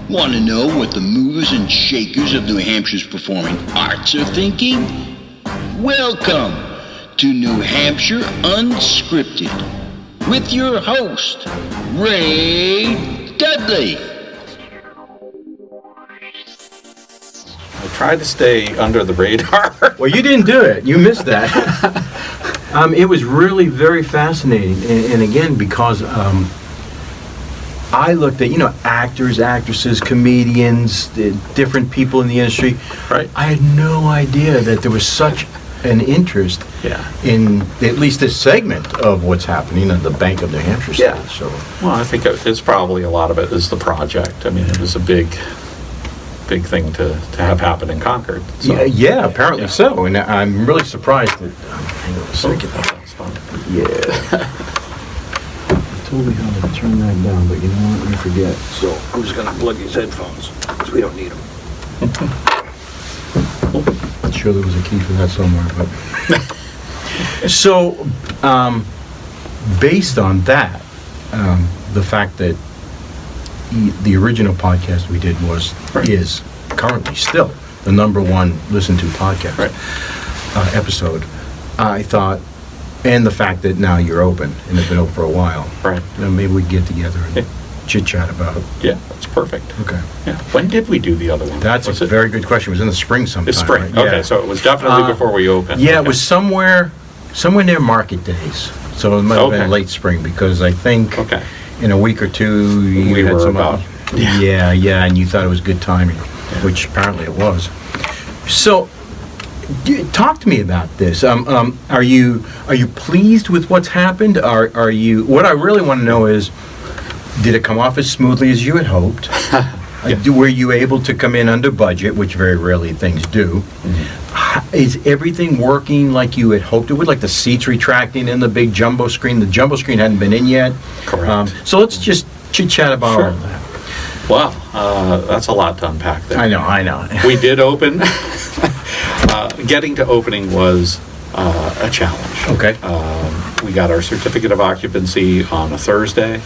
Want to know what the movers and shakers of New Hampshire's performing arts are thinking? Welcome to New Hampshire Unscripted with your host, Ray Dudley. I tried to stay under the radar. Well, you didn't do it. You missed that. It was really very fascinating. And again, because I looked at, actors, actresses, comedians, different people in the industry. Right. I had no idea that there was such an interest in at least this segment of what's happening at the Bank of New Hampshire State. Yeah. So, Well, I think it's probably a lot of it is the project. I mean, it was a big thing to have happen in Concord. So. Yeah, apparently so. And I'm really surprised that... hang on a second. That's fun. Yeah. I told me how to turn that down, but you know what? I forget. So I'm just gonna plug these headphones because we don't need them. I'm sure there was a key for that somewhere, but so based on that, the fact that the original podcast we did is currently still the #1 listened to podcast episode. I thought. And the fact that now you're open and have been open for a while. Right. Maybe we get together and chit-chat about it. Yeah, that's perfect. Okay. Yeah. When did we do the other one? That's a very good question. It was in the spring sometime. It's spring. Right? Okay, Yeah. so it was definitely before we opened. Yeah, okay. it was somewhere near market days. So it might have been late spring because I think in a week or two you we had were some about. Yeah, and you thought it was good timing, which apparently it was. So talk to me about this. Are you pleased with what's happened? Are you? What I really want to know is, did it come off as smoothly as you had hoped? Were you able to come in under budget, which very rarely things do? Mm-hmm. Is everything working like you had hoped it would? Like the seats retracting in the big jumbo screen? The jumbo screen hadn't been in yet. Correct. So let's just chit-chat about all that. Well, that's a lot to unpack there. I know. We did open. Getting to opening was a challenge. Okay. We got our certificate of occupancy on a Thursday,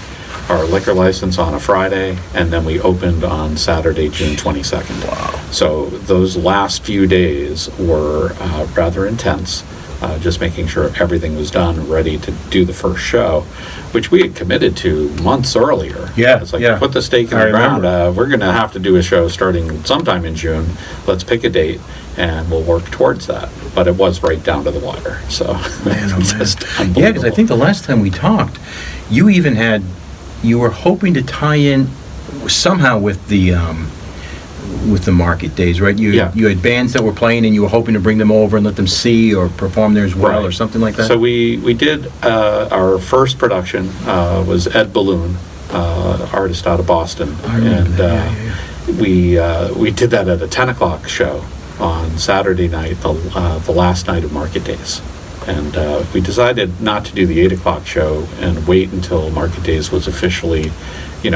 our liquor license on a Friday, and then we opened on Saturday, June 22nd. Wow. So those last few days were rather intense, just making sure everything was done, ready to do the first show, which we had committed to months earlier. Yeah, It's like, put the stake in the ground. We're going to have to do a show starting sometime in June. Let's pick a date, and we'll work towards that. But it was right down to the wire. So, just unbelievable. Yeah, because I think the last time we talked, you were hoping to tie in somehow with the market days, right? You had bands that were playing, and you were hoping to bring them over and let them see or perform there as well, or something like that. So we did our first production was Ed Balloon, artist out of Boston, we did that at a 10:00 show on Saturday night, the last night of market days. And we decided not to do the 8:00 show and wait until market days was officially,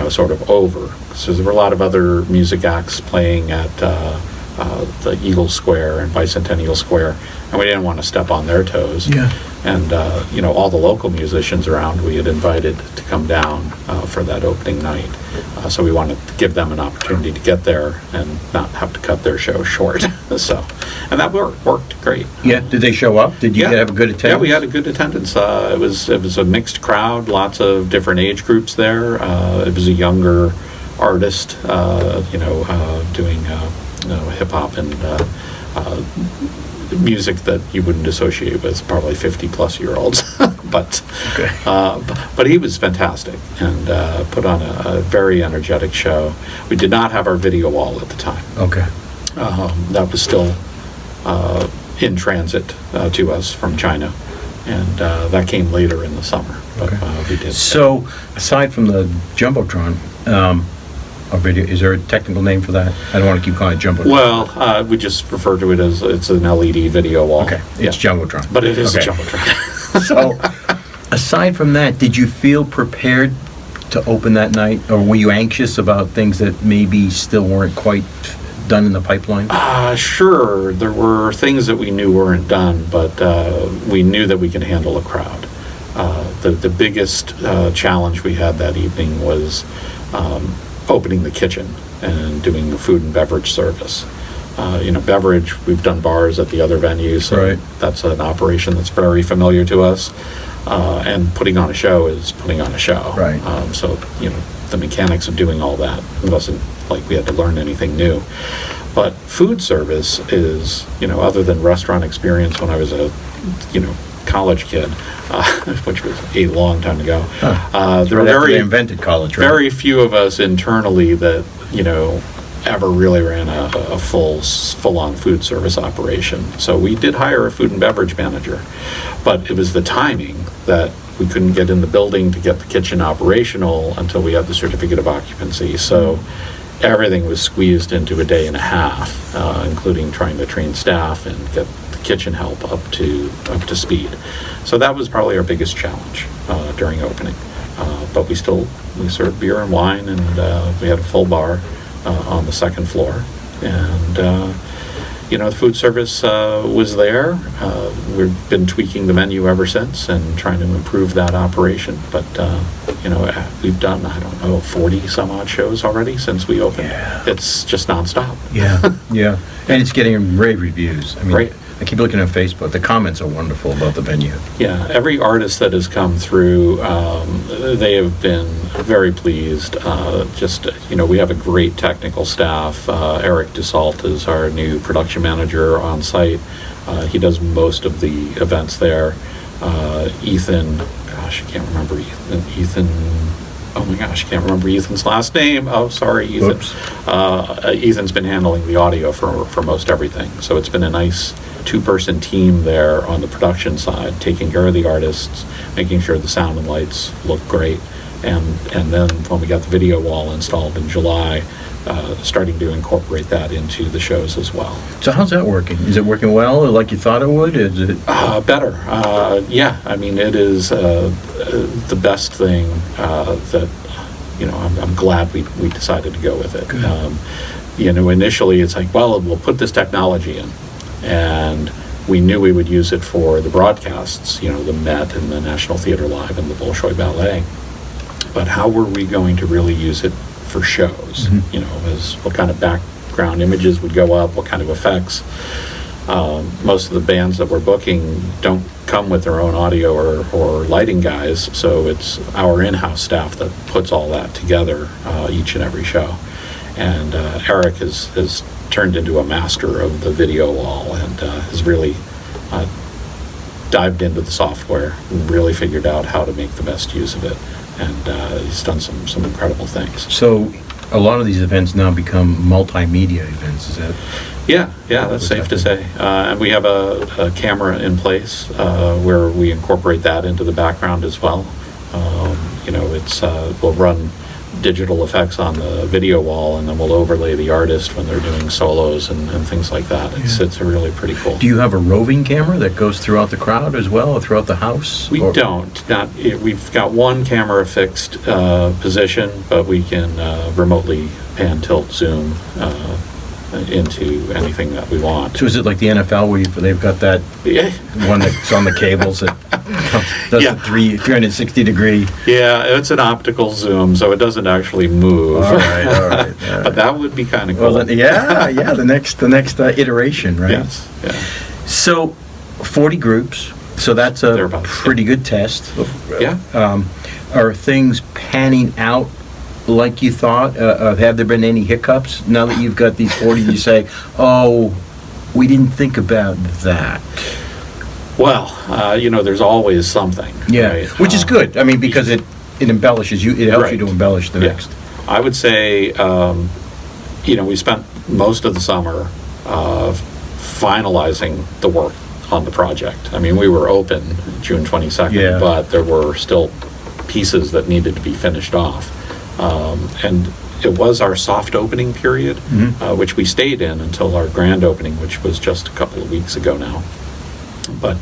sort of over. So there were a lot of other music acts playing at the Eagle Square and Bicentennial Square, and we didn't want to step on their toes. Yeah. And, all the local musicians around we had invited to come down for that opening night. So we wanted to give them an opportunity to get there and not have to cut their show short. And that worked great. Yeah. Did they show up? Did you have a good attendance? Yeah, we had a good attendance. It was a mixed crowd, lots of different age groups there. It was a younger artist, doing hip hop and music that you wouldn't associate with probably 50-plus-year-olds. But he was fantastic and put on a very energetic show. We did not have our video wall at the time. Okay. That was still in transit to us from China, and that came later in the summer. But we did. So, aside from the Jumbotron, a video, is there a technical name for that? I don't want to keep calling it Jumbotron. Well, we just refer to it as it's an LED video wall. Okay, it's Jumbotron. But it is a Jumbotron. So, aside from that, did you feel prepared to open that night, or were you anxious about things that maybe still weren't quite done in the pipeline? Sure, there were things that we knew weren't done, but we knew that we could handle a crowd. The biggest challenge we had that evening was opening the kitchen. and doing the food and beverage service. Beverage, we've done bars at the other venues, so Right. that's an operation that's very familiar to us. And putting on a show is putting on a show. Right. So, the mechanics of doing all that, it wasn't like we had to learn anything new. But food service is, other than restaurant experience when I was a, college kid, which was a long time ago, there were Right after they invented college, right? very few of us internally that, ever really ran a full-on food service operation. So we did hire a food and beverage manager, but it was the timing that we couldn't get in the building to get the kitchen operational until we had the certificate of occupancy. So everything was squeezed into a day and a half, including trying to train staff and get the kitchen help up to speed. So that was probably our biggest challenge during opening. But we served beer and wine, and we had a full bar on the second floor. And the food service was there. We've been tweaking the menu ever since and trying to improve that operation. But, we've done, 40 some odd shows already since we opened. Yeah. It's just nonstop. Yeah. And it's getting rave reviews. I mean, Right. I keep looking at Facebook. The comments are wonderful about the venue. Yeah, every artist that has come through, they have been very pleased. We have a great technical staff. Eric DeSalt is our new production manager on site. He does most of the events there. Ethan, gosh, I can't remember Ethan. Oh my gosh, I can't remember Ethan's last name. Oh, sorry, Ethan. Oops. Ethan's been handling the audio for most everything. So it's been a nice two-person team there on the production side, taking care of the artists, making sure the sound and lights look great. And then when we got the video wall installed in July, starting to incorporate that into the shows as well. So how's that working? Is it working well, like you thought it would? Is it Better. Yeah, I mean, it is the best thing that, I'm glad we decided to go with it. Initially it's like, well, we'll put this technology in. And we knew we would use it for the broadcasts, the Met and the National Theatre Live and the Bolshoi Ballet. But how were we going to really use it for shows? As what kind of background images would go up, what kind of effects. Most of the bands that we're booking don't come with their own audio or lighting guys, so it's our in-house staff that puts all that together each and every show. And Eric has turned into a master of the video wall and has really dived into the software and really figured out how to make the best use of it. And he's done some incredible things. So a lot of these events now become multimedia events, is that? Yeah, that's safe to say. And we have a camera in place where we incorporate that into the background as well. We'll run digital effects on the video wall, and then we'll overlay the artist when they're doing solos and things like that. It's really pretty cool. Do you have a roving camera that goes throughout the crowd as well, or throughout the house? We don't. We've got one camera fixed position, but we can remotely pan, tilt, zoom into anything that we want. So is it like the NFL where they've got that one that's on the cables that does the 360 degree? Yeah, it's an optical zoom, so it doesn't actually move. All right. But that would be kind of cool. Well, the next iteration, right? Yes. Yeah. So 40 groups. So that's a Thereabouts, pretty good test. Yeah. Are things panning out like you thought? Have there been any hiccups now that you've got these 40? You say, "Oh, we didn't think about that." Well, there's always something. Yeah, right? which is good. I mean, because it embellishes you. It helps you to embellish the next. I would say, we spent most of the summer finalizing the work on the project. I mean, we were open June 22nd, but there were still pieces that needed to be finished off. And it was our soft opening period, which we stayed in until our grand opening, which was just a couple of weeks ago now. But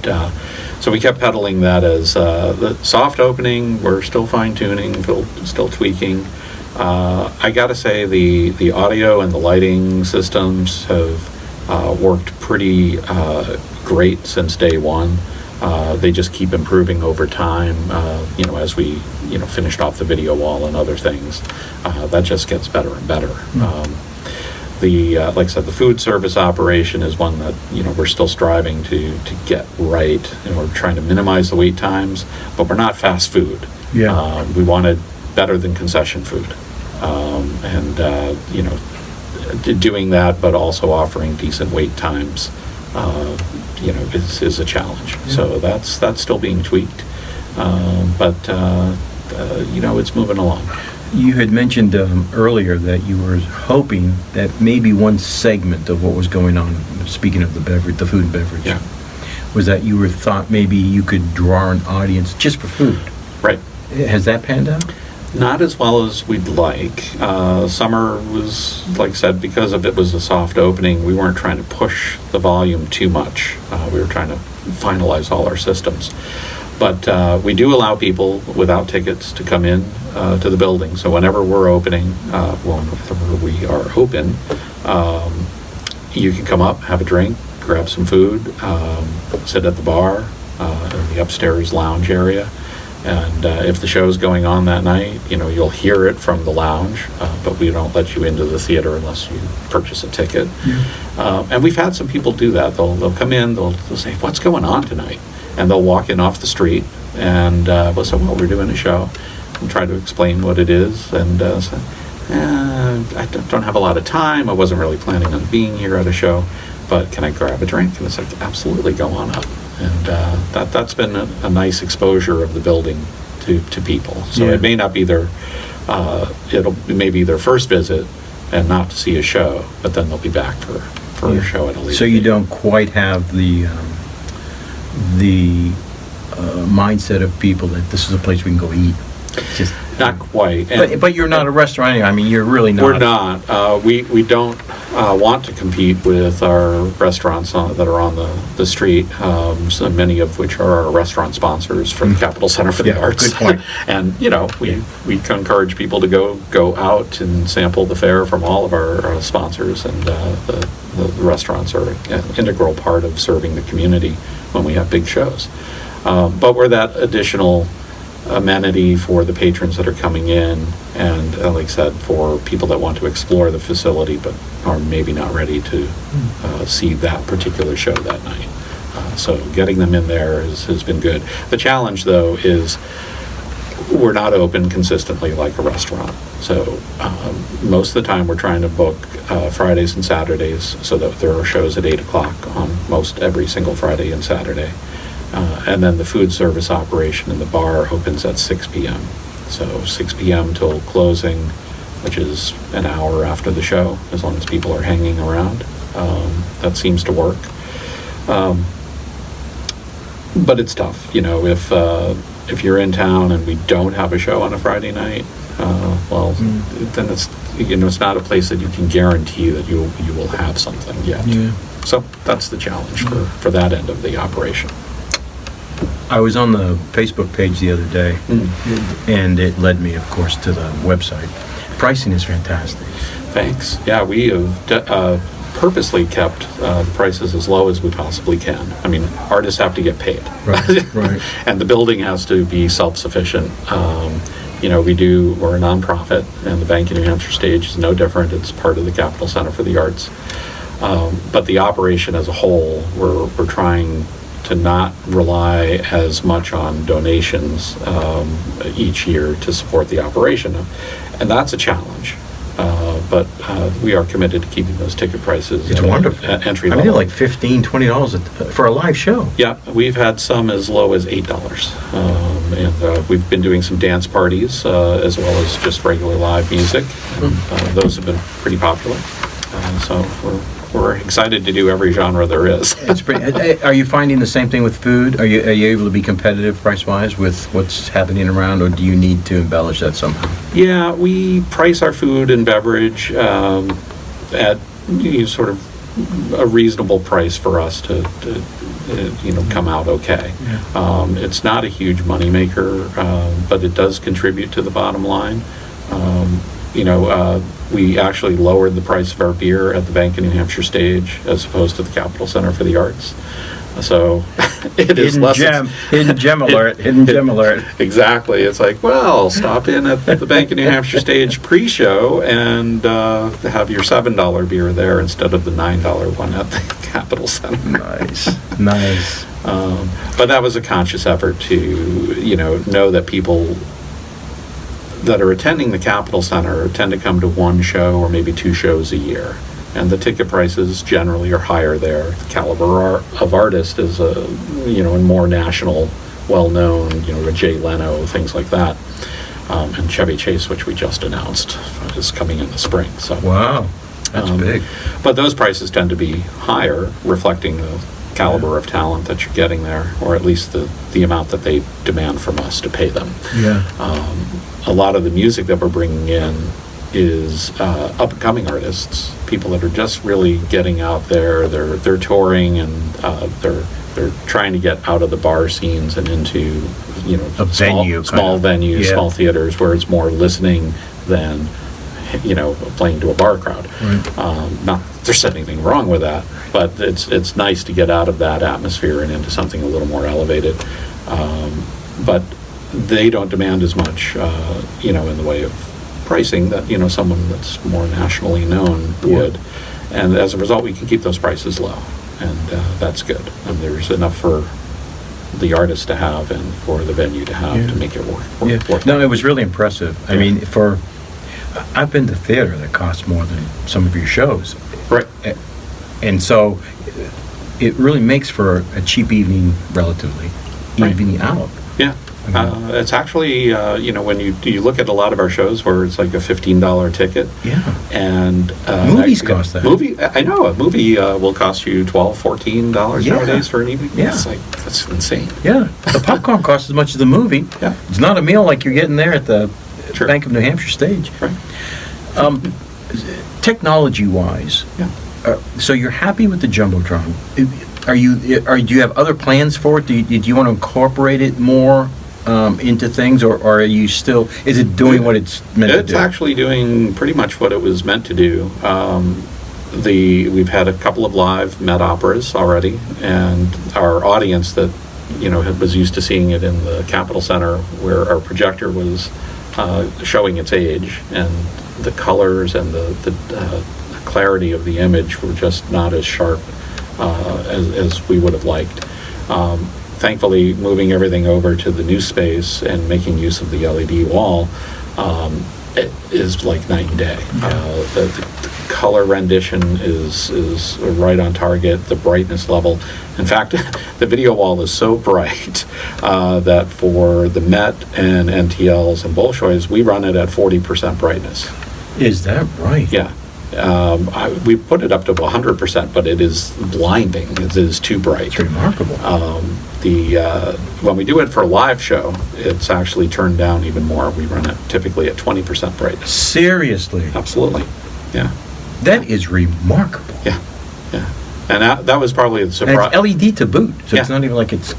so we kept peddling that as the soft opening. We're still fine-tuning, still tweaking. I got to say the audio and the lighting systems have worked pretty great since day one. They just keep improving over time, as we, finished off the video wall and other things. That just gets better and better. Like I said, the food service operation is one that, we're still striving to get right. We're trying to minimize the wait times, but we're not fast food. Yeah. We wanted better than concession food. Doing that, but also offering decent wait times, is a challenge. Yeah. So that's still being tweaked. But it's moving along. You had mentioned earlier that you were hoping that maybe one segment of what was going on, speaking of the food and beverage, Yeah. was that you thought maybe you could draw an audience just for food. Right. Has that panned out? Not as well as we'd like. Summer was, like I said, because of it was a soft opening, we weren't trying to push the volume too much. We were trying to finalize all our systems. But we do allow people without tickets to come in to the building. So whenever we're opening, whenever we are open, you can come up, have a drink, grab some food, sit at the bar, in the upstairs lounge area. And if the show's going on that night, you'll hear it from the lounge, but we don't let you into the theater unless you purchase a ticket. Yeah. And we've had some people do that. They'll come in, they'll say, "What's going on tonight?" And they'll walk in off the street, and we'll say, "Well, we're doing a show," and try to explain what it is. And say, "I don't have a lot of time. I wasn't really planning on being here at a show, but can I grab a drink?" And it's like, "Absolutely, go on up." And that's been a nice exposure of the building to people. So Yeah. it may not be their it may be their first visit and not to see a show, but then they'll be back for a show at a later So you date. don't quite have the mindset of people that this is a place we can go eat. Just, Not quite. And- but you're not a restaurant anyway. I mean, you're really not. We're not. We don't want to compete with our restaurants that are on the street, so many of which are our restaurant sponsors for the Capitol Center for the Yeah, Arts. good point. And, we encourage people to go out and sample the fare from all of our sponsors, and the restaurants are an integral part of serving the community when we have big shows. But we're that additional amenity for the patrons that are coming in, and like I said, for people that want to explore the facility but are maybe not ready to see that particular show that night. So getting them in there has been good. The challenge, though, is we're not open consistently like a restaurant. So most of the time we're trying to book Fridays and Saturdays, so that there are shows at 8 o'clock on most every single Friday and Saturday. And then the food service operation in the bar opens at 6 p.m. So 6 p.m. till closing, which is an hour after the show, as long as people are hanging around. That seems to work. But it's tough, if you're in town and we don't have a show on a Friday night, then it's not a place that you can guarantee that you will have something yet. Yeah. So that's the challenge for that end of the operation. I was on the Facebook page the other day, and it led me, of course, to the website. Pricing is fantastic. Thanks. Yeah, we have purposely kept the prices as low as we possibly can. I mean, artists have to get paid. Right. And the building has to be self-sufficient. We're a nonprofit, and the Bank of New Hampshire stage is no different. It's part of the Capitol Center for the Arts. But the operation as a whole, we're trying to not rely as much on donations each year to support the operation. And that's a challenge. But we are committed to keeping those ticket prices It's wonderful. at entry I level. mean, they're like $15, $20 for a live show. Yeah, we've had some as low as $8. And we've been doing some dance parties as well as just regular live music. Those have been pretty popular. So we're excited to do every genre there is. It's pretty. Are you finding the same thing with food? Are you able to be competitive price-wise with what's happening around, or do you need to embellish that somehow? Yeah, we price our food and beverage at sort of a reasonable price for us to come out okay. Yeah. It's not a huge moneymaker, but it does contribute to the bottom line. We actually lowered the price of our beer at the Bank of New Hampshire stage as opposed to the Capitol Center for the Arts. So it is less. Hidden gem alert. Hidden gem alert. Exactly. It's like, well, stop in at the Bank of New Hampshire stage pre-show and have your $7 beer there instead of the $9 one at the Capitol Center. Nice. But that was a conscious effort to, know that people that are attending the Capitol Center tend to come to one show or maybe two shows a year. And the ticket prices generally are higher there. The caliber of artist is, a more national, well-known, a Jay Leno, things like that. And Chevy Chase, which we just announced, is coming in the spring. So wow, that's big. But those prices tend to be higher, reflecting the caliber of talent that you're getting there, or at least the amount that they demand from us to pay them. Yeah. A lot of the music that we're bringing in is up-and-coming artists, people that are just really getting out there. They're touring and they're trying to get out of the bar scenes and into small venues, small theaters where it's more listening than playing to a bar crowd. Right. Not that there's anything wrong with that, but it's nice to get out of that atmosphere and into something a little more elevated. But they don't demand as much, in the way of pricing that someone that's more nationally known would, and as a result we can keep those prices low, and that's good, and there's enough for the artist to have and for the venue to have to make it work. No, it was really impressive. I mean, I've been to theater that costs more than some of your shows, right? And so it really makes for a cheap evening, relatively evening out. Yeah. It's actually, when you look at a lot of our shows where it's like a $15 ticket. Yeah. And movies cost that. I know a movie will cost you $12, $14 nowadays for an evening. Yeah. It's like, that's insane. Yeah. The popcorn costs as much as the movie. Yeah. It's not a meal like you're getting there at the Sure. Bank of New Hampshire stage. Right. Technology-wise, so you're happy with the Jumbotron. Do you have other plans for it? Do you want to incorporate it more into things, or are you still, is it doing what it's meant to do? It's actually doing pretty much what it was meant to do. We've had a couple of live Met operas already, and our audience that was used to seeing it in the Capitol Center, where our projector was showing its age, and the colors and the clarity of the image were just not as sharp as we would have liked. Thankfully, moving everything over to the new space and making use of the LED wall, it is like night and day. The color rendition is right on target, the brightness level. In fact, the video wall is so bright that for the Met and NTLs and Bolshois, we run it at 40% brightness. Is that right? Yeah. We put it up to 100%, but it is blinding. It is too bright. It's remarkable. When we do it for a live show, it's actually turned down even more. We run it typically at 20% brightness. Seriously? Absolutely. Yeah. That is remarkable. Yeah. Yeah. And that was probably the surprise. And it's LED to boot, so it's not even like it's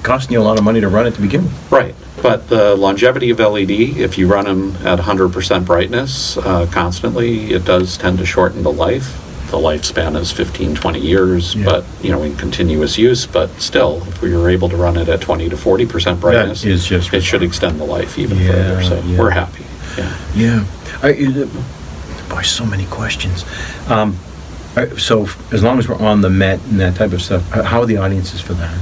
costing you a lot of money to run it to begin with. Right. But the longevity of LED, if you run them at 100% brightness constantly, it does tend to shorten the life. The lifespan is 15, 20 years, but in continuous use. But still, if we were able to run it at 20 to 40% brightness, it should extend the life even further. So we're happy. Boy, so many questions. So as long as we're on the Met and that type of stuff, how are the audiences for that?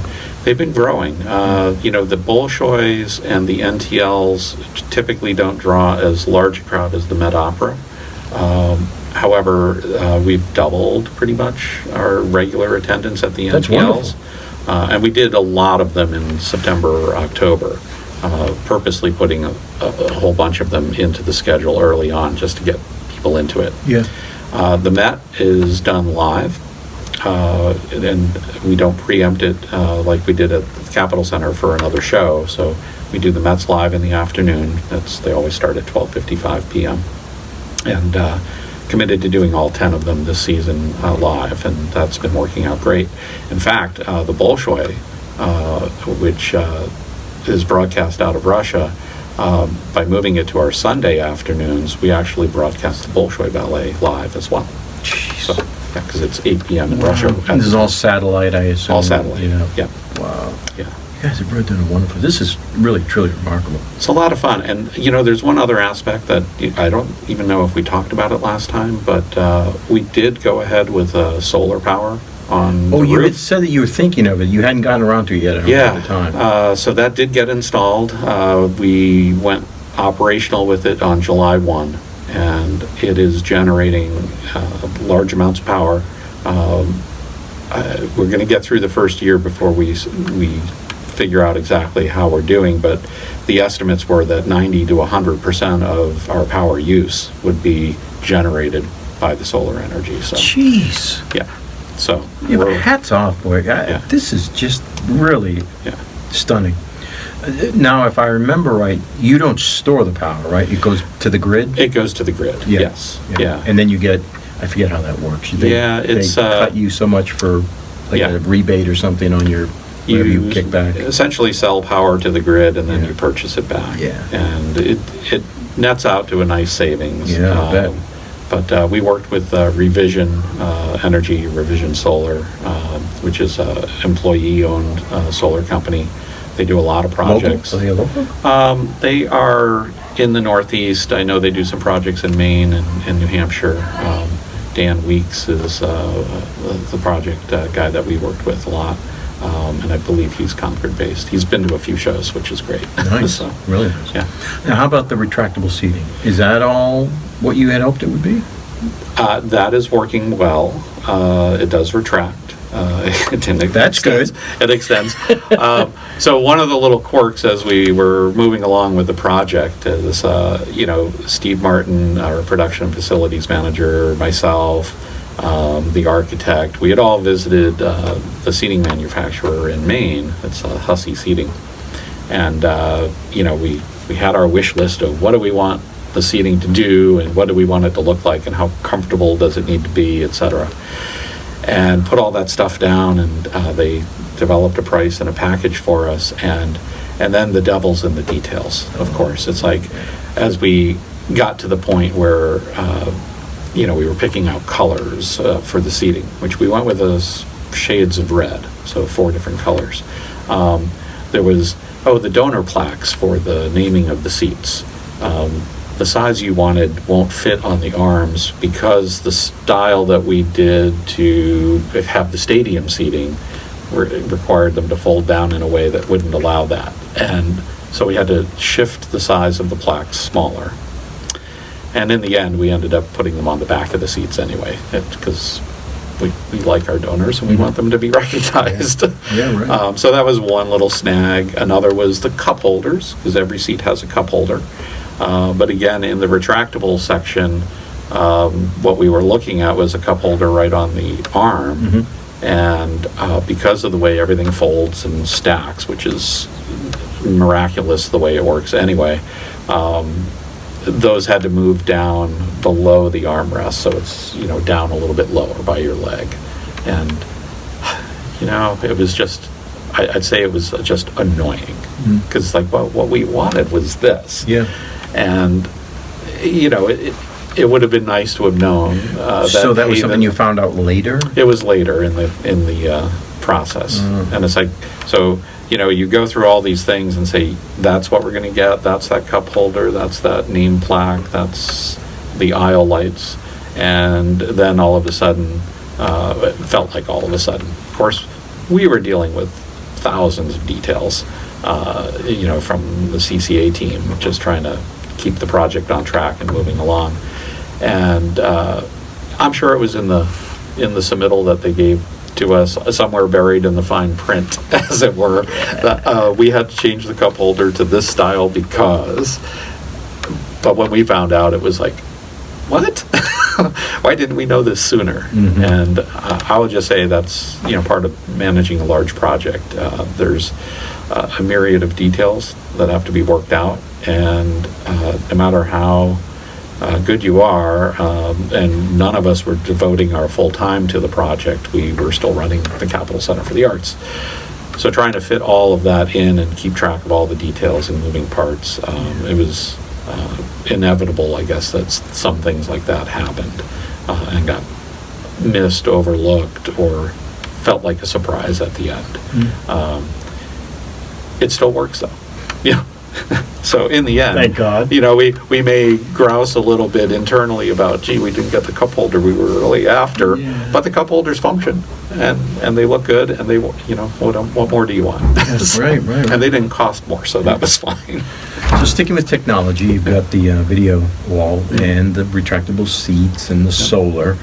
They've been growing. The Bolshois and the NTLs typically don't draw as large a crowd as the Met Opera. However, we've doubled pretty much our regular attendance at the NTLs. That's wonderful. And we did a lot of them in September or October, purposely putting a whole bunch of them into the schedule early on just to get people into it. Yeah. The Met is done live. And we don't preempt it like we did at the Capitol Center for another show. So we do the Mets live in the afternoon. They always start at 12:55 p.m. And committed to doing all 10 of them this season live, and that's been working out great. In fact, the Bolshoi, which is broadcast out of Russia, by moving it to our Sunday afternoons, we actually broadcast the Bolshoi Ballet live as well. Jeez. So because it's 8 p.m. in Russia. And this is all satellite, I assume. All satellite. Yeah. Wow. Yeah. You guys have really done a wonderful. This is really, truly remarkable. It's a lot of fun. And, there's one other aspect that I don't even know if we talked about it last time, but we did go ahead with solar power on the you roof. had said that you were thinking of it. You hadn't gotten around to it yet, I don't know, at the time. So that did get installed. We went operational with it on July 1, and it is generating large amounts of power. We're going to get through the first year before we figure out exactly how we're doing, but the estimates were that 90 to 100% of our power use would be generated by the solar energy. So, jeez. Yeah. So, hats off, boy. This is just really stunning. Now, if I remember right, you don't store the power, right? It goes to the grid? It goes to the grid, yes. Yeah. And then you get, I forget how that works. They cut you so much for a rebate or something on your, whatever you kick back. Essentially sell power to the grid, and then you purchase it back. Yeah. And it nets out to a nice savings. Yeah, I bet. But we worked with Revision Energy, Revision Solar, which is an employee-owned solar company. They do a lot of projects. Local? Are they local? They are in the Northeast. I know they do some projects in Maine and New Hampshire. Dan Weeks is the project guy that we worked with a lot. And I believe he's Concord-based. He's been to a few shows, which is great. Nice. So, really nice. Yeah. Now, how about the retractable seating? Is that all what you had hoped it would be? That is working well. It does retract. That's good. It extends. So one of the little quirks as we were moving along with the project is, Steve Martin, our production facilities manager, myself, the architect, we had all visited the seating manufacturer in Maine. It's Hussey Seating. And, we had our wish list of what do we want the seating to do and what do we want it to look like and how comfortable does it need to be, et cetera. And put all that stuff down, and they developed a price and a package for us, and then the devil's in the details, of course. It's like, as we got to the point where, we were picking out colors for the seating, which we went with those shades of red, so 4 different colors. There was, the donor plaques for the naming of the seats. The size you wanted won't fit on the arms because the style that we did to have the stadium seating required them to fold down in a way that wouldn't allow that. And so we had to shift the size of the plaques smaller. And in the end, we ended up putting them on the back of the seats anyway, because we like our donors and we want them to be recognized. Yeah, right. So that was one little snag. Another was the cup holders, because every seat has a cup holder. But again, in the retractable section, what we were looking at was a cup holder right on the arm. And because of the way everything folds and stacks, which is miraculous the way it works anyway, those had to move down below the armrest, so it's down a little bit lower by your leg. And it was just, I'd say it was just annoying, because what we wanted was this. Yeah. And it would have been nice to have known. So that was something you found out later? It was later in the process. And it's like, so you go through all these things and say, that's what we're going to get, that's that cup holder, that's that name plaque, that's the aisle lights. And then all of a sudden, it felt like all of a sudden. Of course, we were dealing with thousands of details, from the CCA team, just trying to keep the project on track and moving along. And I'm sure it was in the submittal that they gave to us, somewhere buried in the fine print, as it were, that we had to change the cup holder to this style because. But when we found out, it was like, what? Why didn't we know this sooner? And I would just say that's part of managing a large project. There's a myriad of details that have to be worked out, and no matter how good you are, and none of us were devoting our full time to the project, we were still running the Capitol Center for the Arts. So trying to fit all of that in and keep track of all the details and moving parts, it was inevitable, I guess, that some things like that happened and got missed, overlooked, or felt like a surprise at the end. It still works though. Yeah. So in the end, Thank God. We may grouse a little bit internally about, gee, we didn't get the cup holder we were really after, but the cup holders function and they look good, and they, what more do you want? Yes, right. And they didn't cost more, so that was fine. So sticking with technology, you've got the video wall and the retractable seats and the solar.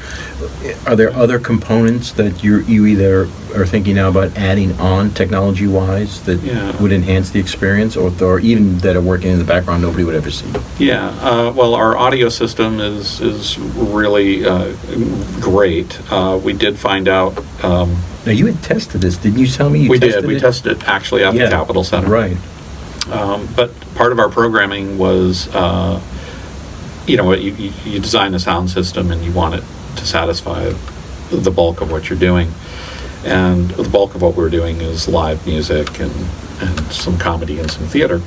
Are there other components that you either are thinking now about adding on technology-wise that would enhance the experience, or even that are working in the background nobody would ever see? Yeah, well, our audio system is really great. We did find out. Now, you had tested this, didn't you tell me? We did. We tested it actually at the Capitol Center. Right. But part of our programming was, you design a sound system and you want it to satisfy the bulk of what you're doing. And the bulk of what we're doing is live music and some comedy and some theater.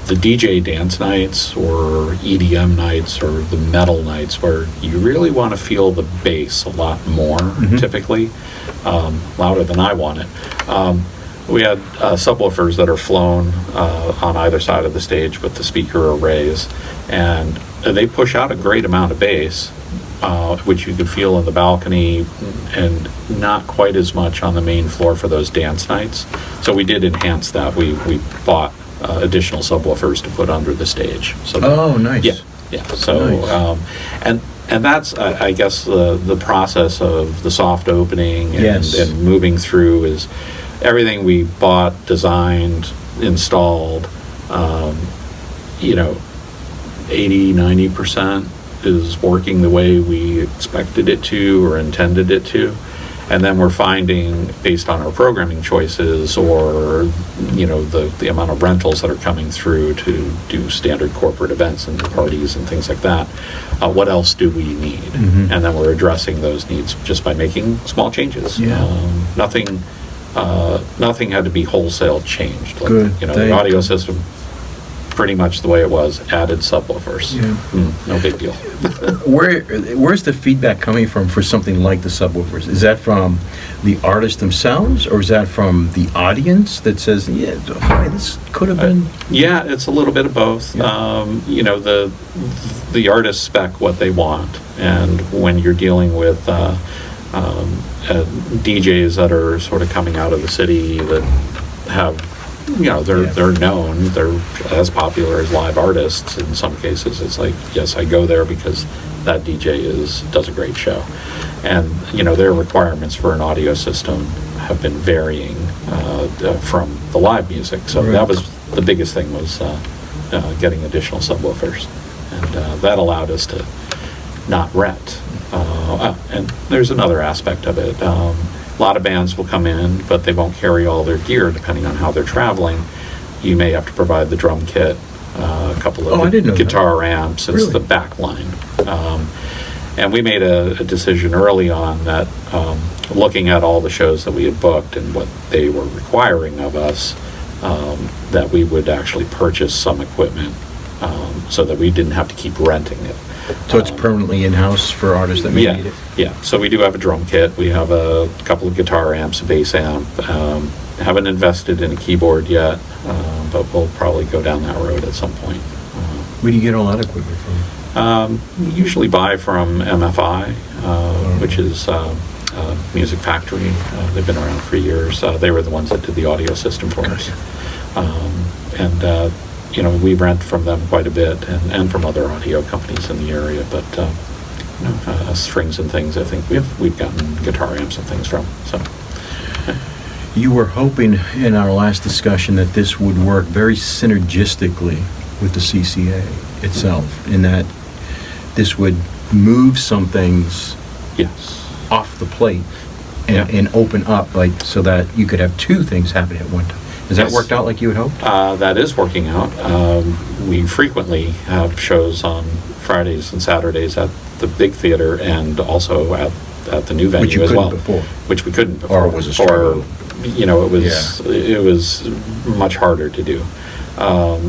The DJ dance nights or EDM nights or the metal nights, where you really want to feel the bass a lot more, typically, louder than I want it. We had subwoofers that are flown on either side of the stage with the speaker arrays, and they push out a great amount of bass, which you could feel in the balcony, and not quite as much on the main floor for those dance nights. So we did enhance that. We bought additional subwoofers to put under the stage. So nice. Yeah. So nice. And that's, I guess, the process of the soft opening and moving through is everything we bought, designed, installed, 80-90% is working the way we expected it to or intended it to. And then we're finding, based on our programming choices or, the amount of rentals that are coming through to do standard corporate events and parties and things like that, what else do we need? And then we're addressing those needs just by making small changes. Nothing had to be wholesale changed. Good. The audio system, pretty much the way it was, added subwoofers. No big deal. Where's the feedback coming from for something like the subwoofers? Is that from the artists themselves, or is that from the audience that says, this could have been? Yeah, it's a little bit of both. The artists spec what they want, and when you're dealing with DJs that are sort of coming out of the city that have, they're known, they're as popular as live artists in some cases. It's like, yes, I go there because that DJ does a great show. And, their requirements for an audio system have been varying from the live music. So that was the biggest thing, was getting additional subwoofers. And that allowed us to not rent. And there's another aspect of it. A lot of bands will come in, but they won't carry all their gear depending on how they're traveling. You may have to provide the drum kit, a couple of guitar amps. It's the back line. And we made a decision early on that, looking at all the shows that we had booked and what they were requiring of us, that we would actually purchase some equipment so that we didn't have to keep renting it. So it's permanently in-house for artists that may need it? Yeah, so we do have a drum kit. We have a couple of guitar amps, a bass amp. Haven't invested in a keyboard yet, but we'll probably go down that road at some point. Where do you get all that equipment from? We usually buy from MFI, which is Music Factory. They've been around for years. They were the ones that did the audio system for us. We rent from them quite a bit, and from other audio companies in the area. But strings and things, I think we've gotten guitar amps and things from. So. You were hoping in our last discussion that this would work very synergistically with the CCA itself, in that this would move some things off the plate and open up, so that you could have two things happening at one time. Has that worked out like you had hoped? That is working out. We frequently have shows on Fridays and Saturdays at the big theater, and also at the new venue as well. Which we couldn't before. Or was a struggle. It was much harder to do.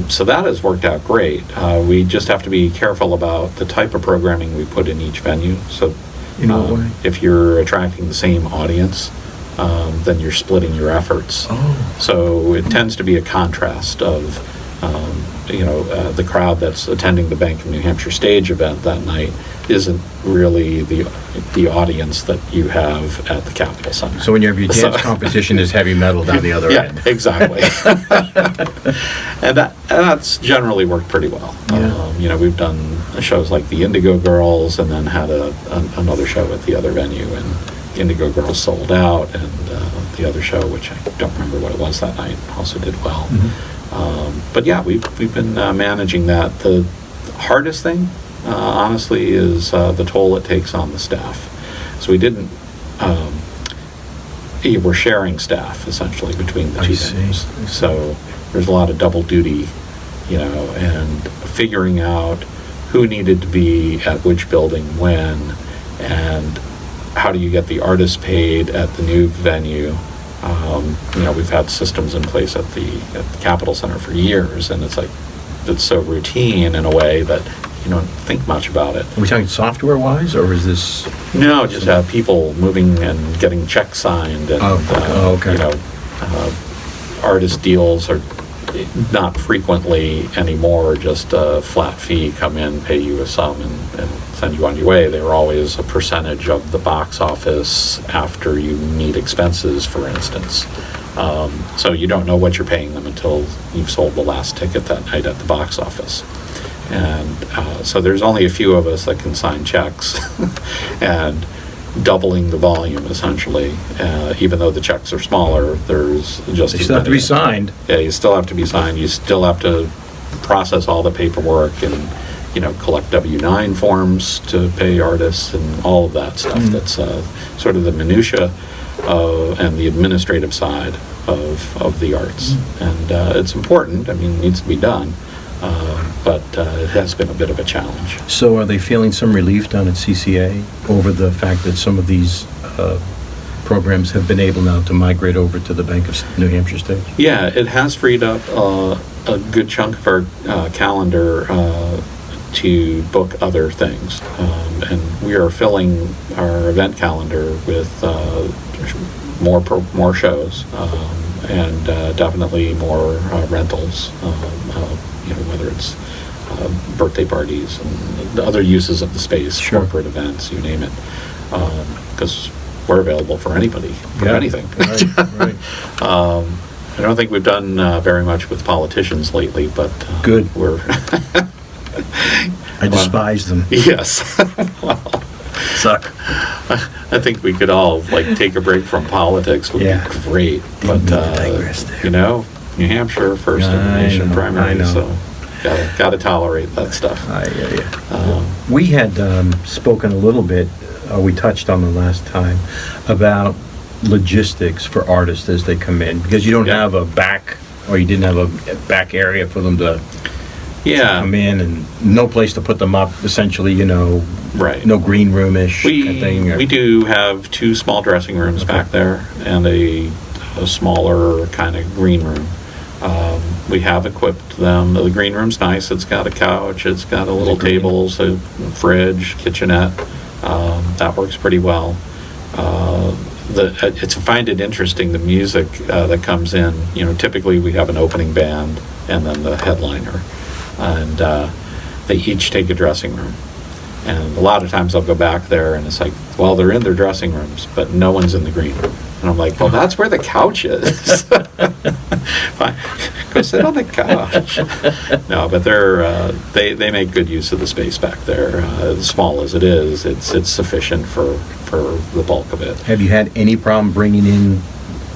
So that has worked out great. We just have to be careful about the type of programming we put in each venue. So, In what way? If you're attracting the same audience, then you're splitting your efforts. Oh. So it tends to be a contrast of, the crowd that's attending the Bank of New Hampshire stage event that night isn't really the audience that you have at the Capitol Center. So when you have your dance competition, is heavy metal down the other end. Yeah, exactly. And that's generally worked pretty well. Yeah. We've done shows like the Indigo Girls, and then had another show at the other venue, and Indigo Girls sold out, and the other show, which I don't remember what it was that night, also did well. But yeah, we've been managing that. The hardest thing, honestly, is the toll it takes on the staff. So we didn't. We're sharing staff essentially between the two venues. So there's a lot of double duty, and figuring out who needed to be at which building when, and how do you get the artists paid at the new venue. We've had systems in place at the Capitol Center for years, and it's so routine in a way that you don't think much about it. Are we talking software-wise, or is this? No, just people moving and getting checks signed, and okay. Artist deals are not frequently anymore just a flat fee, come in, pay you a sum, and send you on your way. They were always a percentage of the box office after you meet expenses, for instance. So you don't know what you're paying them until you've sold the last ticket that night at the box office. And so there's only a few of us that can sign checks, and doubling the volume essentially. Even though the checks are smaller, there's just. They still have to be signed. Yeah, you still have to be signed. You still have to process all the paperwork and collect W-9 forms to pay artists and all of that stuff. That's sort of the minutia and the administrative side of the arts. And it's important. I mean, it needs to be done. But it has been a bit of a challenge. So are they feeling some relief down at CCA over the fact that some of these programs have been able now to migrate over to the Bank of New Hampshire stage? Yeah, it has freed up a good chunk of our calendar to book other things. And we are filling our event calendar with more shows and definitely more rentals, whether it's birthday parties and the other uses of the space, Sure. corporate events, you name it, because we're available for anybody, for anything. Right. I don't think we've done very much with politicians lately, but Good. We're I despise them. yes. Well, Suck. I think we could all take a break from politics would Yeah. be great, but Didn't mean to digress there. New Hampshire first in the nation primary, I know. so gotta tolerate that stuff. We had spoken a little bit, we touched on the last time, about logistics for artists as they come in, because you don't have a back, or you didn't have a back area for them to come in, and no place to put them up, essentially, Right. no green room-ish kind of thing. We do have two small dressing rooms back there, and a smaller kind of green room. We have equipped them. The green room's nice. It's got a couch. It's got a little table, a fridge, kitchenette. That works pretty well. I find it interesting, the music that comes in. Typically we have an opening band and then the headliner, and they each take a dressing room. And a lot of times I'll go back there and it's like, well, they're in their dressing rooms, but no one's in the green room. And I'm like, well, that's where the couch is. Fine, go sit on the couch. No, but they make good use of the space back there. As small as it is, it's sufficient for the bulk of it. Have you had any problem bringing in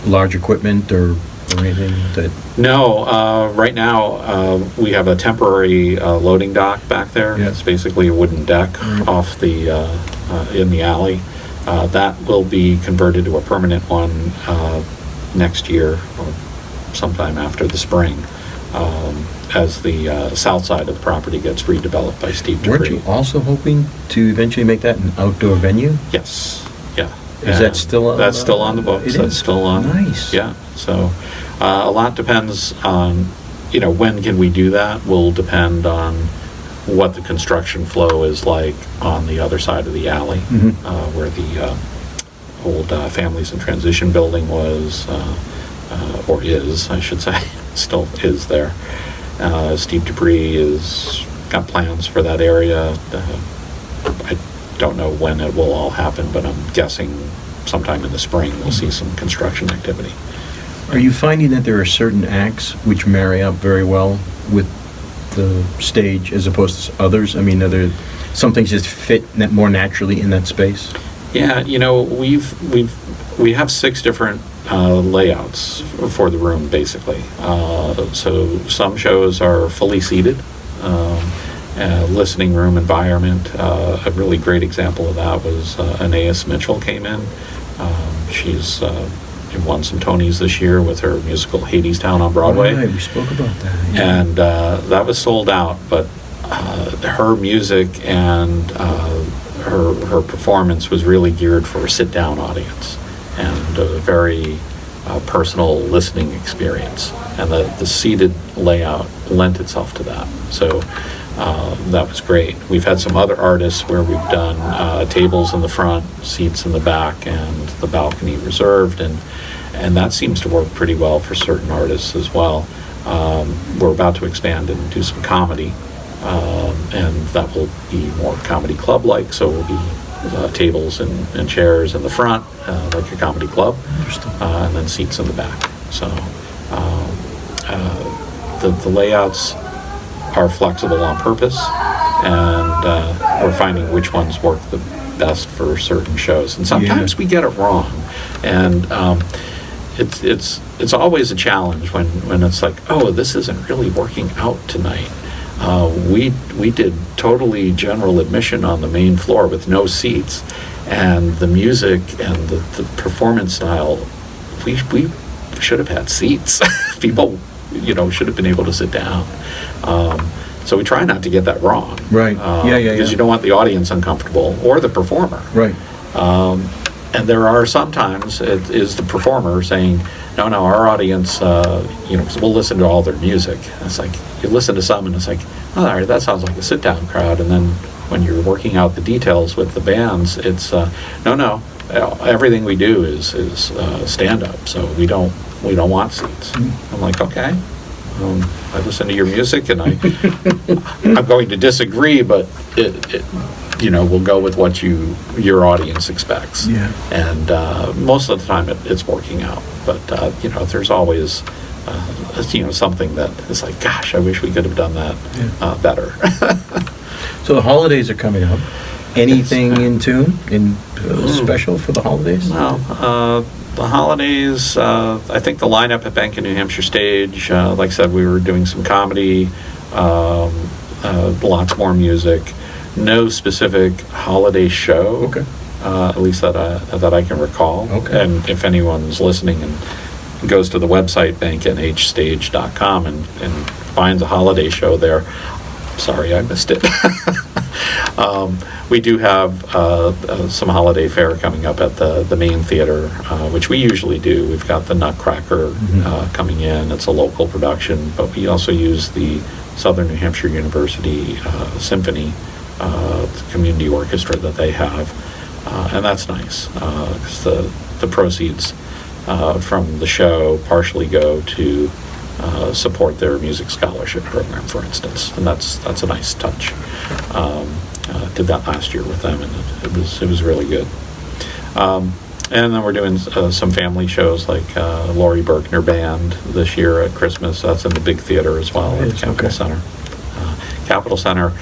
large equipment or anything that? No, right now we have a temporary loading dock back there. Yeah. It's basically a wooden deck off the in the alley. That will be converted to a permanent one next year or sometime after the spring, as the south side of the property gets redeveloped by Steve Dupree. Weren't you also hoping to eventually make that an outdoor venue? Yes. Yeah. Is that still on? That's still on the books. It That's is? still on. Nice. Yeah. So a lot depends on, when can we do that will depend on what the construction flow is like on the other side of the alley, where the old Families in Transition building was, or is, I should say, still is there. Steve Debris is got plans for that area. I don't know when it will all happen, but I'm guessing sometime in the spring we'll see some construction activity. Are you finding that there are certain acts which marry up very well with the stage as opposed to others? I mean, are there some things just fit more naturally in that space? Yeah, we have 6 different layouts for the room, basically. So some shows are fully seated, listening room environment. A really great example of that was Anais Mitchell came in. She's won some Tonys this year with her musical Hadestown on Broadway. Right, we spoke about that. Yeah. And that was sold out, but her music and her performance was really geared for a sit-down audience and a very personal listening experience. And the seated layout lent itself to that. So that was great. We've had some other artists where we've done tables in the front, seats in the back, and the balcony reserved, and that seems to work pretty well for certain artists as well. We're about to expand and do some comedy, and that will be more comedy club-like, so it will be tables and chairs in the front, like a comedy club, and then seats in the back. So the layouts are flexible on purpose, and we're finding which ones work the best for certain shows. And sometimes we get it wrong, and it's always a challenge when it's like, oh, this isn't really working out tonight. We did totally general admission on the main floor with no seats, and the music and the performance style, we should have had seats. People should have been able to sit down. So we try not to get that wrong. Right. Because you don't want the audience uncomfortable or the performer. Right. And there are sometimes it is the performer saying, no, our audience, because we'll listen to all their music. And it's like, you listen to some and it's like, oh, all right, that sounds like a sit-down crowd. And then when you're working out the details with the bands, it's, no, everything we do is stand-up. So we don't want seats. I'm like, okay. I listen to your music, and I'm going to disagree, but we'll go with what your audience expects. Yeah. And most of the time, it's working out. But there's always something that is like, gosh, I wish we could have done that better. So the holidays are coming up. Anything in tune, special for the holidays? No. The holidays, I think the lineup at Bank of New Hampshire Stage, like I said, we were doing some comedy, lots more music. No specific holiday show, at least that I can recall. Okay. And if anyone's listening and goes to the website, banknhstage.com, and finds a holiday show there, sorry, I missed it. We do have some holiday fare coming up at the main theater, which we usually do. We've got the Nutcracker coming in. It's a local production, but we also use the Southern New Hampshire University Symphony, the community orchestra that they have, and that's nice because the proceeds from the show partially go to support their music scholarship program, for instance, and that's a nice touch. Did that last year with them, and it was really good. And then we're doing some family shows like Laurie Berkner Band this year at Christmas. That's in the big theater as well at the Capitol Center. Capitol Center.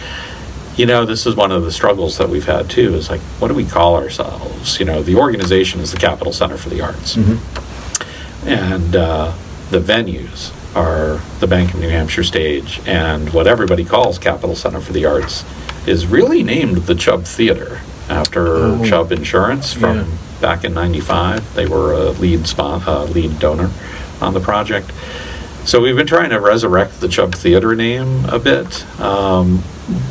This is one of the struggles that we've had too. Is like, what do we call ourselves? The organization is the Capitol Center for the Arts, and the venues are the Bank of New Hampshire Stage, and what everybody calls Capitol Center for the Arts is really named the Chubb Theater after Chubb Insurance from back in '95. They were a lead donor on the project. So we've been trying to resurrect the Chubb Theater name a bit.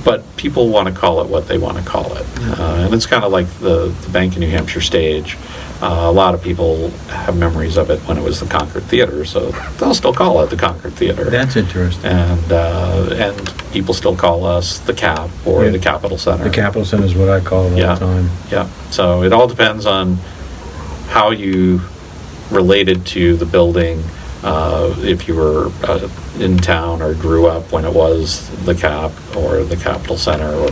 but people want to call it what they want to call it. And it's kind of like the Bank of New Hampshire stage. A lot of people have memories of it when it was the Concord Theater, so they'll still call it the Concord Theater. That's interesting. And people still call us the Cap or the Capitol Center. The Capitol Center is what I call it all the time. Yeah. So it all depends on how you related to the building. If you were in town or grew up when it was the Cap or the Capitol Center, or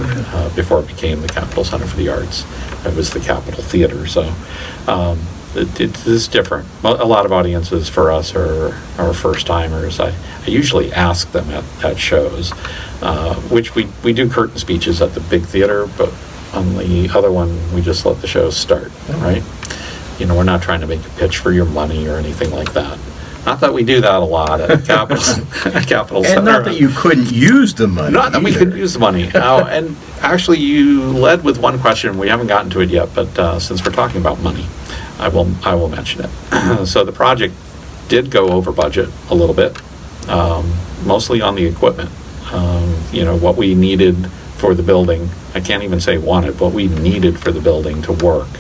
before it became the Capitol Center for the Arts, it was the Capitol Theater. So it is different. A lot of audiences for us are first timers. I usually ask them at shows, which we do curtain speeches at the big theater, but on the other one we just let the shows start, right? You know, we're not trying to make a pitch for your money or anything like that. Not that we do that a lot at the Capitol Center. And not that you couldn't use the money. Not that we couldn't use the money. And actually, you led with one question. We haven't gotten to it yet, but since we're talking about money, I will mention it. So the project did go over budget a little bit, mostly on the equipment. You know, what we needed for the building. I can't even say wanted. What we needed for the building to work,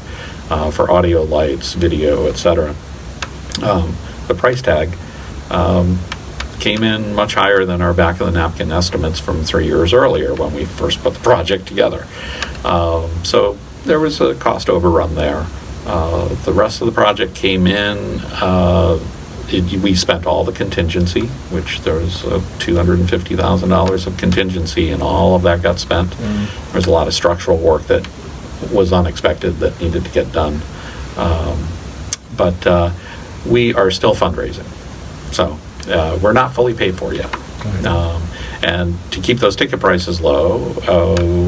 for audio, lights, video, etc. The price tag came in much higher than our back-of-the-napkin estimates from 3 years earlier when we first put the project together. So there was a cost overrun there. The rest of the project came in. We spent all the contingency, which there was $250,000 of contingency, and all of that got spent. There was a lot of structural work that was unexpected that needed to get done. But we are still fundraising. So we're not fully paid for yet. And to keep those ticket prices low,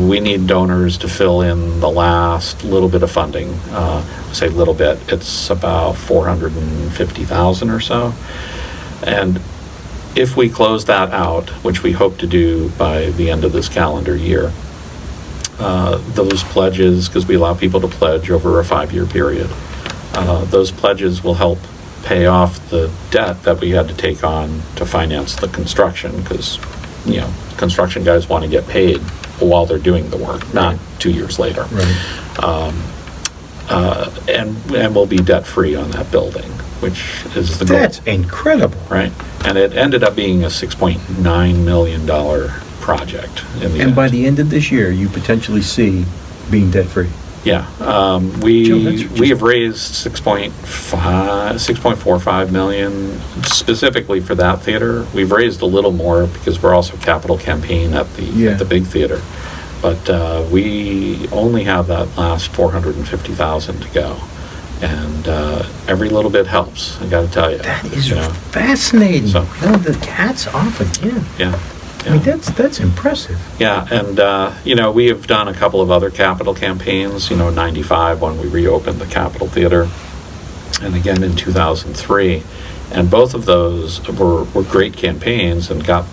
we need donors to fill in the last little bit of funding. I say little bit, it's about $450,000 or so. And if we close that out, which we hope to do by the end of this calendar year, those pledges, because we allow people to pledge over a 5-year period, those pledges will help pay off the debt that we had to take on to finance the construction, because, you know, construction guys want to get paid while they're doing the work, not 2 years later. Right. And we'll be debt-free on that building, which is the goal. That's incredible. Right. And it ended up being a $6.9 million project in the end. And by the end of this year, you potentially see being debt-free. Yeah, we have raised 6.45 million specifically for that theater. We've raised a little more because we're also capital campaign at the big theater, but we only have that last 450,000 to go, and every little bit helps. I got to tell you, that is fascinating. So, no, the cat's off again. Yeah. I mean, that's impressive. Yeah, and, you know, we have done a couple of other capital campaigns, you know, in 95 when we reopened the Capitol Theater, and again in 2003. And both of those were great campaigns and got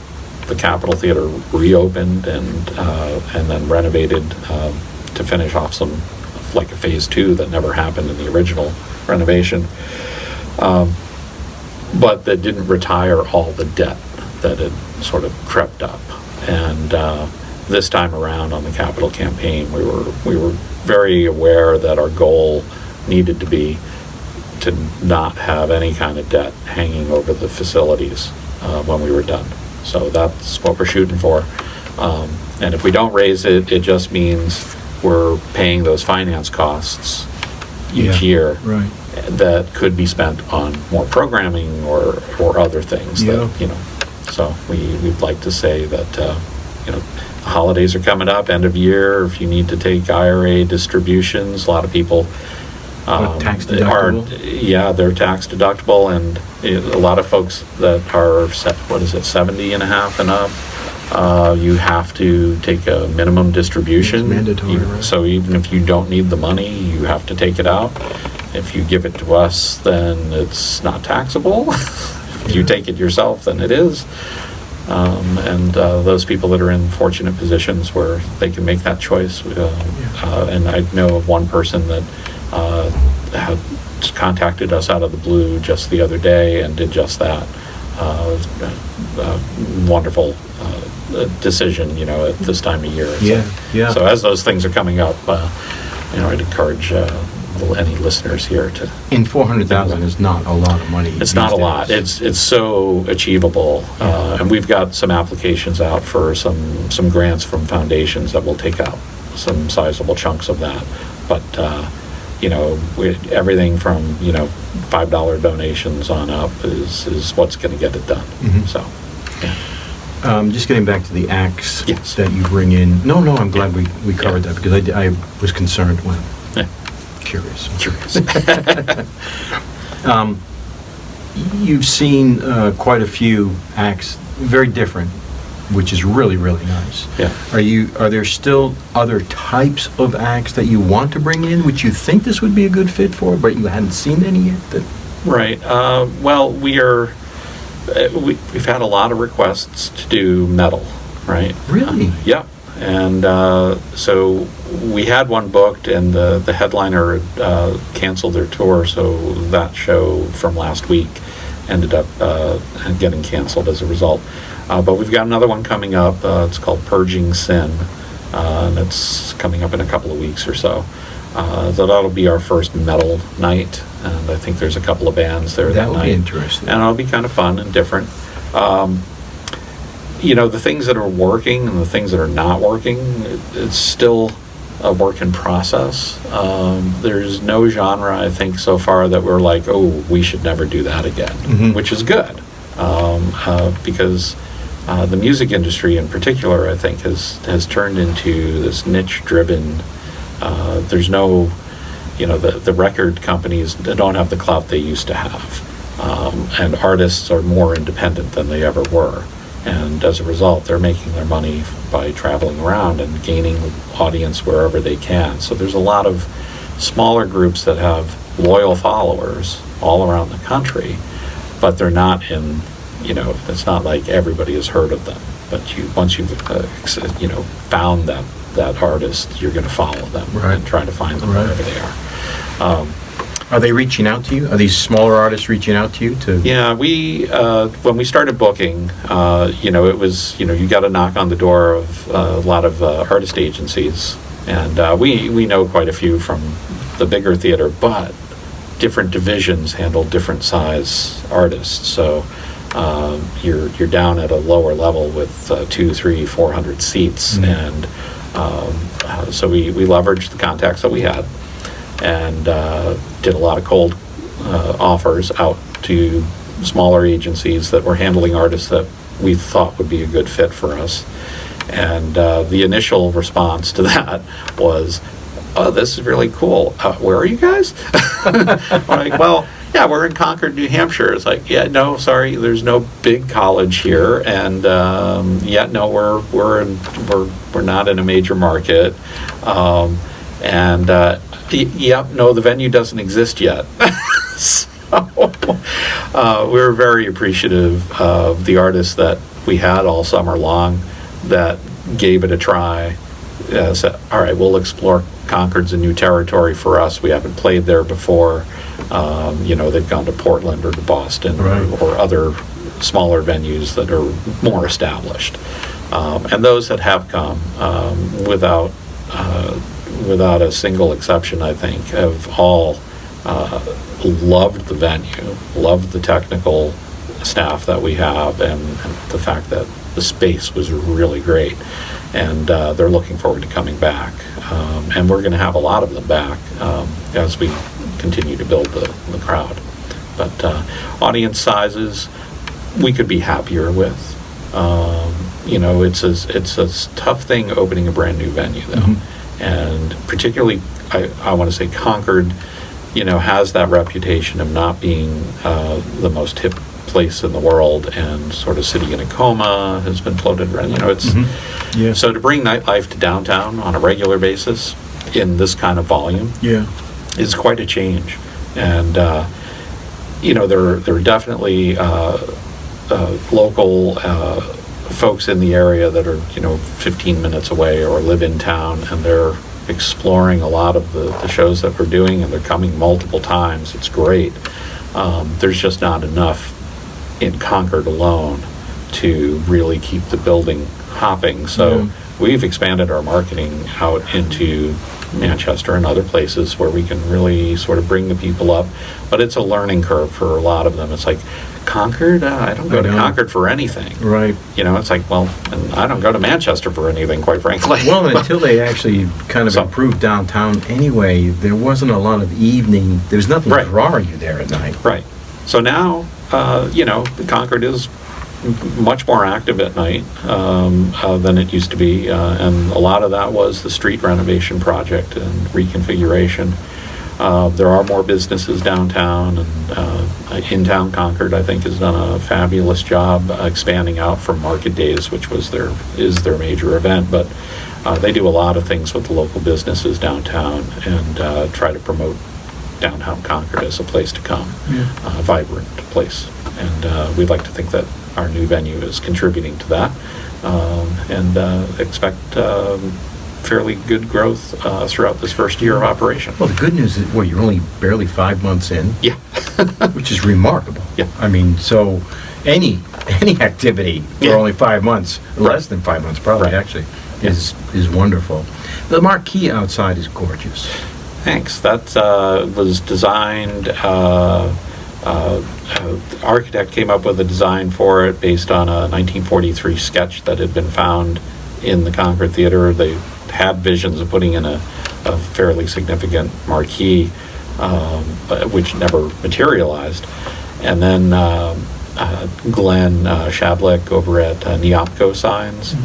the Capitol Theater reopened and then renovated to finish off some, like a phase 2 that never happened in the original renovation. But that didn't retire all the debt that had sort of crept up. And this time around on the capital campaign, we were very aware that our goal needed to be to not have any kind of debt hanging over the facilities when we were done. So that's what we're shooting for. And if we don't raise it, it just means we're paying those finance costs each year. Right. That could be spent on more programming or other things that, you know. So we'd like to say that, you know, the holidays are coming up, end of year. If you need to take IRA distributions, a lot of people tax deductible? They're tax deductible, and a lot of folks that are 70 and a half and up, you have to take a minimum distribution. It's mandatory, right? So even if you don't need the money, you have to take it out. If you give it to us, then it's not taxable. If you take it yourself, then it is. And those people that are in fortunate positions where they can make that choice. And I know of one person that had contacted us out of the blue just the other day and did just that. Wonderful decision, at this time of year. Yeah. So as those things are coming up, I'd encourage any listeners here to. And $400,000 is not a lot of money. It's not a lot. It's so achievable, and we've got some applications out for some grants from foundations that will take out some sizable chunks of that. But everything from $5 donations on up is what's going to get it done. Mm-hmm. So. Yeah. Just getting back to the acts Yes. that you bring in. No, I'm glad we covered that because I was concerned when. Yeah. Curious. Curious. You've seen quite a few acts, very different, which is really, really nice. Yeah. Are there still other types of acts that you want to bring in, which you think this would be a good fit for, but you hadn't seen any yet? Right. Well, we've had a lot of requests to do metal, right? Really? Yeah. And so we had one booked, and the headliner canceled their tour, so that show from last week ended up getting canceled as a result. But we've got another one coming up. It's called Purging Sin, and it's coming up in a couple of weeks or so. So that'll be our first metal night, and I think there's a couple of bands there that night. That would be interesting. And it'll be kind of fun and different. The things that are working and the things that are not working, it's still a work in process. There's no genre, I think, so far that we're like, oh, we should never do that again, Mm-hmm. which is good, because the music industry in particular, I think, has turned into this niche-driven. There's no, the record companies don't have the clout they used to have, and artists are more independent than they ever were. And as a result, they're making their money by traveling around and gaining audience wherever they can. So there's a lot of smaller groups that have loyal followers all around the country, but they're not in, it's not like everybody has heard of them. But once you've, found that artist, you're going to follow them and try to find them wherever they are. Are they reaching out to you? Are these smaller artists reaching out to you to? Yeah, we when we started booking, it was you got to knock on the door of a lot of artist agencies, and we know quite a few from the bigger theater, but different divisions handle different size artists. So you're down at a lower level with 200, 300, 400 seats, and so we leveraged the contacts that we had. And did a lot of cold offers out to smaller agencies that were handling artists that we thought would be a good fit for us. And the initial response to that was, oh, this is really cool. Where are you guys? I'm like, well, yeah, we're in Concord, New Hampshire. It's like, yeah, no, sorry, there's no big college here, and we're not in a major market, no, the venue doesn't exist yet. So we were very appreciative of the artists that we had all summer long that gave it a try. Said, all right, we'll explore. Concord's a new territory for us. We haven't played there before. They've gone to Portland or to Boston or other smaller venues that are more established. And those that have come, without a single exception, I think, have all loved the venue, loved the technical staff that we have, and the fact that the space was really great. And they're looking forward to coming back. And we're going to have a lot of them back as we continue to build the crowd. But audience sizes, we could be happier with. It's a tough thing opening a brand new venue, though. Mm-hmm. And particularly, I want to say Concord, has that reputation of not being the most hip place in the world, and sort of City in a Coma has been floated around. So to bring nightlife to downtown on a regular basis in this kind of volume is quite a change. And there are definitely local folks in the area that are 15 minutes away or live in town, and they're exploring a lot of the shows that we're doing, and they're coming multiple times. It's great. There's just not enough in Concord alone to really keep the building hopping. So we've expanded our marketing out into Manchester and other places where we can really sort of bring the people up. But it's a learning curve for a lot of them. It's like, Concord? I don't go to Concord for anything. Right. It's like, well, and I don't go to Manchester for anything, quite frankly. Well, until they actually kind of improved downtown anyway, there wasn't a lot of evening, there was nothing to draw you there at night. Right. So now, Concord is much more active at night than it used to be, and a lot of that was the street renovation project and reconfiguration. There are more businesses downtown, and in-town Concord, I think, has done a fabulous job expanding out from Market Days, which is their major event. But they do a lot of things with the local businesses downtown and try to promote downtown Concord as a place to come, a vibrant place. And we'd like to think that our new venue is contributing to that, and expect fairly good growth throughout this first year of operation. Well, the good news is, you're only barely 5 months in. Yeah. Which is remarkable. Yeah. I mean, so any activity for only 5 months, less than 5 months probably, actually, is wonderful. The marquee outside is gorgeous. Thanks. That was designed, the architect came up with a design for it based on a 1943 sketch that had been found in the Concord Theater. They had visions of putting in a fairly significant marquee, which never materialized. And then Glenn Shablick over at Neopco Signs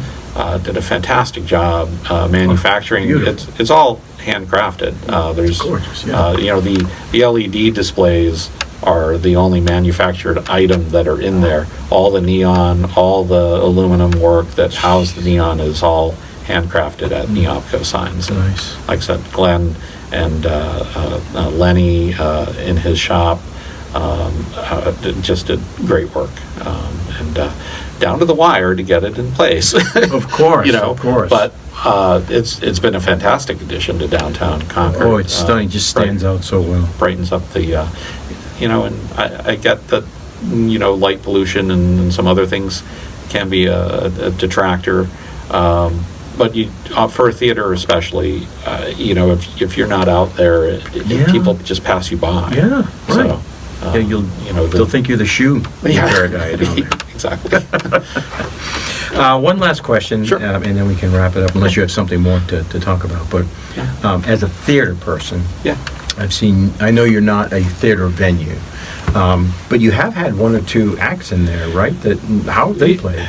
did a fantastic job manufacturing. It's all handcrafted. There's gorgeous, the LED displays are the only manufactured item that are in there. All the neon, all the aluminum work that house the neon is all handcrafted at Neopco Signs. Nice. Like I said, Glenn and Lenny in his shop just did great work, and down to the wire to get it in place. Of course, of course. But it's been a fantastic addition to downtown Concord. Oh, it's stunning. Just stands out so well. Brightens up the, and I get that, light pollution and some other things can be a detractor. But for a theater especially, if you're not out there, people just pass you by. Yeah, right. So, they'll think you're the shoe repair guy down there. Exactly. One last question, sure. And then we can wrap it up, unless you have something more to talk about. But as a theater person, I know you're not a theater venue, but you have had one or two acts in there, right? How have they played?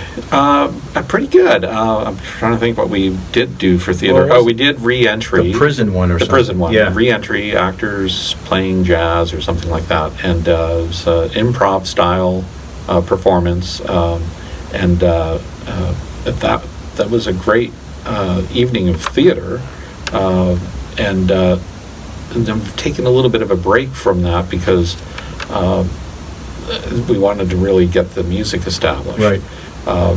Pretty good. I'm trying to think what we did do for theater. We did Re-Entry. The prison one or something. The prison one. Yeah. Re-Entry, actors playing jazz or something like that. And it was an improv style performance. And that was a great evening of theater. And I'm taking a little bit of a break from that because we wanted to really get the music established. Right.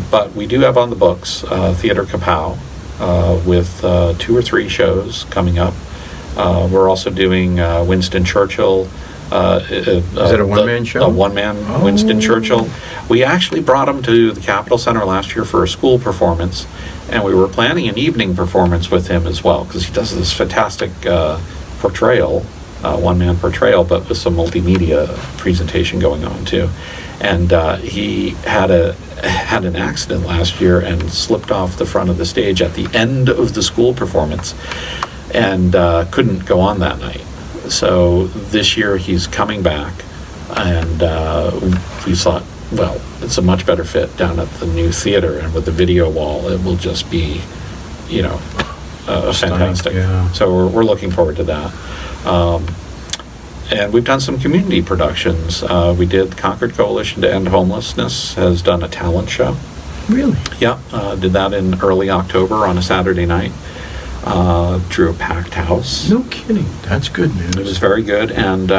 But we do have on the books Theater Kapow with 2 or 3 shows coming up. We're also doing Winston Churchill. Is it a one-man show? A one-man Winston Churchill. We actually brought him to the Capitol Center last year for a school performance, and we were planning an evening performance with him as well, because he does this fantastic portrayal, one-man portrayal, but with some multimedia presentation going on too. And he had an accident last year and slipped off the front of the stage at the end of the school performance, and couldn't go on that night. So this year he's coming back, and we thought, well, it's a much better fit down at the new theater, and with the video wall, it will just be, fantastic. Yeah. So we're looking forward to that. And we've done some community productions. We did Concord Coalition to End Homelessness has done a talent show. Really? Yeah, did that in early October on a Saturday night. Drew a packed house. No kidding. That's good news. It was very good, and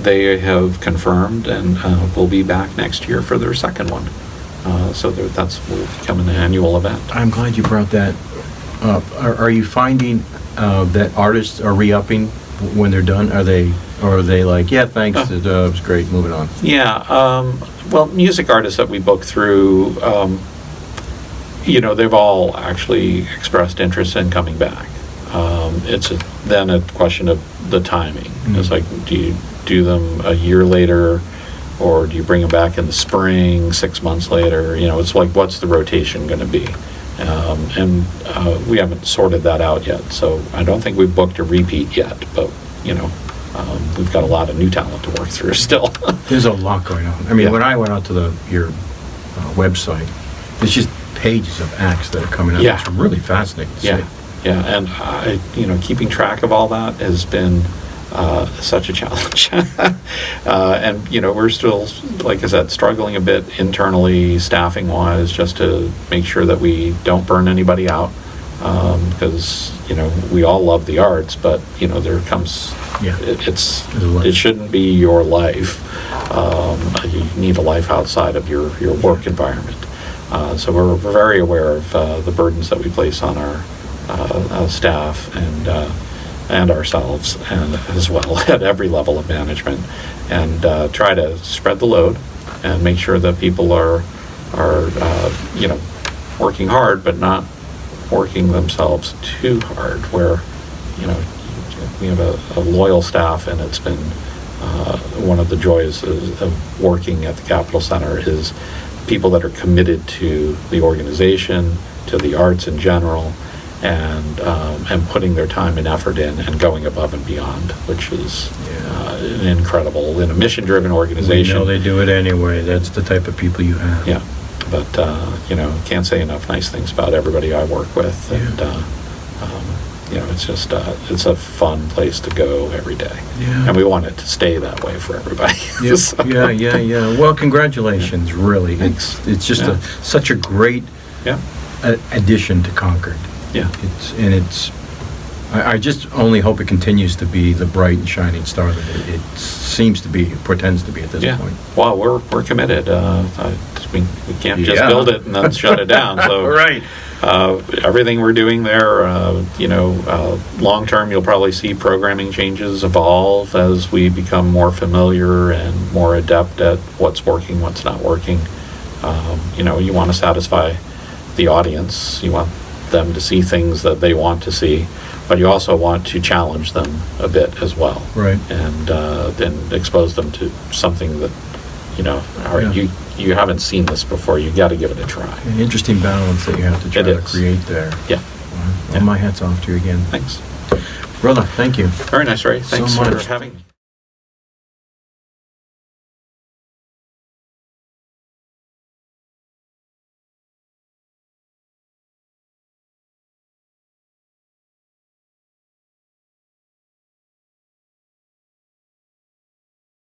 they have confirmed and will be back next year for their second one. So that's will become an annual event. I'm glad you brought that up. Are you finding that artists are re-upping when they're done? Are they like, yeah, thanks, it was great, moving on? Yeah. Well, music artists that we book through, they've all actually expressed interest in coming back. It's then a question of the timing. It's like, do you do them a year later, or do you bring them back in the spring, 6 months later? It's like, what's the rotation going to be? And we haven't sorted that out yet, so I don't think we've booked a repeat yet, but, we've got a lot of new talent to work through still. There's a lot going on. I mean, when I went out to your website, there's just pages of acts that are coming out. Yeah. It's really fascinating to see. Yeah, and keeping track of all that has been such a challenge. And we're still, like I said, struggling a bit internally, staffing-wise, just to make sure that we don't burn anybody out. Because we all love the arts, but there comes it shouldn't be your life. You need a life outside of your work environment. So we're very aware of the burdens that we place on our staff and ourselves, and as well at every level of management, and try to spread the load and make sure that people are working hard, but not working themselves too hard, where we have a loyal staff, and it's been one of the joys of working at the Capitol Center is people that are committed to the organization, to the arts in general, and putting their time and effort in and going above and beyond, which is incredible in a mission-driven organization. They do it anyway. That's the type of people you have. Yeah, but can't say enough nice things about everybody I work with, and it's just it's a fun place to go every day, and we want it to stay that way for everybody. Yep. So. Yeah. Well, congratulations, really. Thanks. It's just such a great addition to Concord. Yeah. I just only hope it continues to be the bright and shining star that it seems to be, pretends to be at this point. Well, we're committed. We can't just build it and then shut it down. So right. Everything we're doing there, long term, you'll probably see programming changes evolve as we become more familiar and more adept at what's working, what's not working. You want to satisfy the audience. You want them to see things that they want to see, but you also want to challenge them a bit as well, right? And then expose them to something that you haven't seen this before. You got to give it a try. An interesting balance that you have to try to create there. Yeah. Well, my hat's off to you again. Thanks, brother. Thank you. Very nice, Ray. Thanks so much for having me.